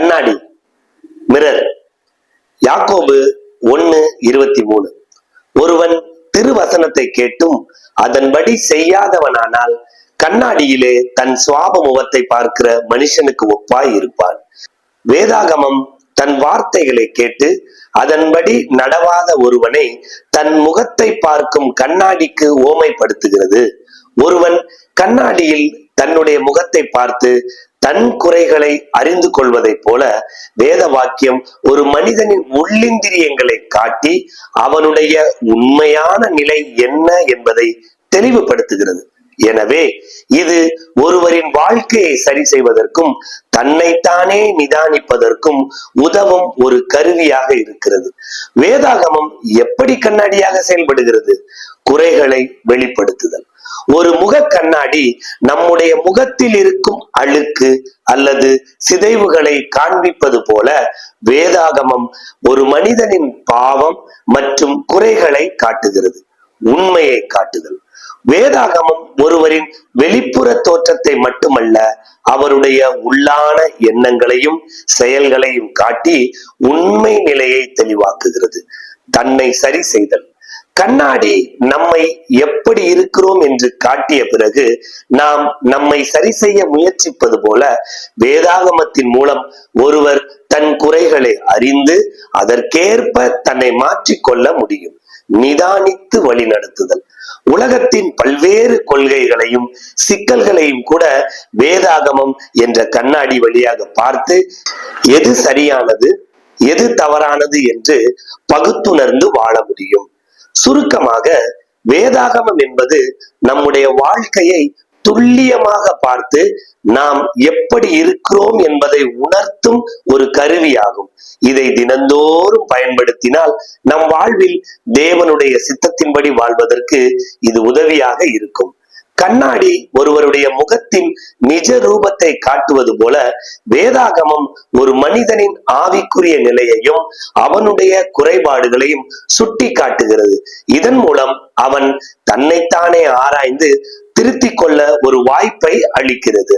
கண்ணாடி, மிரர். யாக்கோபு 1:23. ஒருவன் திருவசனத்தை கேட்டும் அதன்படி செய்யாதவனானால் கண்ணாடியிலே தன் சுவாப முகத்தை பார்க்கிற மனுஷனுக்கு ஒப்பாய் இருப்பான். வேதாகமம் தன் வார்த்தைகளை கேட்டு அதன்படி நடவாத ஒருவனை தன் முகத்தை பார்க்கும் கண்ணாடிக்கு ஓமைப்படுத்துகிறது. ஒருவன் கண்ணாடியில் தன்னுடைய முகத்தை பார்த்து தன் குறைகளை அறிந்து கொள்வதை போல வேத வாக்கியம் ஒரு மனிதனின் உள்ளிந்திரியங்களை காட்டி அவனுடைய உண்மையான நிலை என்ன என்பதை தெளிவுபடுத்துகிறது. எனவே இது ஒருவரின் வாழ்க்கையை சரி செய்வதற்கும் தன்னைத்தானே நிதானிப்பதற்கும் உதவும் ஒரு கருவியாக இருக்கிறது. வேதாகமம் எப்படி கண்ணாடியாக செயல்படுகிறது? குறைகளை வெளிப்படுத்துதல். ஒரு முக கண்ணாடி நம்முடைய முகத்தில் இருக்கும் அழுக்கு அல்லது சிதைவுகளை காண்பிப்பது போல வேதாகமம் ஒரு மனிதனின் பாவம் மற்றும் குறைகளை காட்டுகிறது. உண்மையை காட்டுதல். வேதாகமம் ஒருவரின் வெளிப்புற தோற்றத்தை மட்டுமல்ல, அவருடைய உள்ளான எண்ணங்களையும் செயல்களையும் காட்டி உண்மை நிலையை தெளிவாக்குகிறது. தன்னை சரி செய்தல். கண்ணாடி நம்மை எப்படி இருக்கிறோம் என்று காட்டிய பிறகு நாம் நம்மை சரி செய்ய முயற்சிப்பது போல வேதாகமத்தின் மூலம் ஒருவர் தன் குறைகளை அறிந்து அதற்கேற்ப தன்னை மாற்றிக்கொள்ள முடியும். நிதானித்து வழி நடத்துதல். உலகத்தின் பல்வேறு கொள்கைகளையும் சிக்கல்களையும் கூட வேதாகமம் என்ற கண்ணாடி வழியாக பார்த்து எது சரியானது எது தவறானது என்று பகுத்துணர்ந்து வாழ முடியும். சுருக்கமாக, வேதாகமம் என்பது நம்முடைய வாழ்க்கையை துல்லியமாக பார்த்து நாம் எப்படி இருக்கிறோம் என்பதை உணர்த்தும் ஒரு கருவியாகும். இதை தினந்தோறும் பயன்படுத்தினால் நம் வாழ்வில் தேவனுடைய சித்தத்தின்படி வாழ்வதற்கு இது உதவியாக இருக்கும். கண்ணாடி ஒருவருடைய முகத்தின் நிஜ ரூபத்தை காட்டுவது போல வேதாகமம் ஒரு மனிதனின் ஆவிக்குரிய நிலையையும் அவனுடைய குறைபாடுகளையும் சுட்டி காட்டுகிறது. இதன் மூலம் அவன் தன்னைத்தானே ஆராய்ந்து திருத்திக் கொள்ள ஒரு வாய்ப்பை அளிக்கிறது.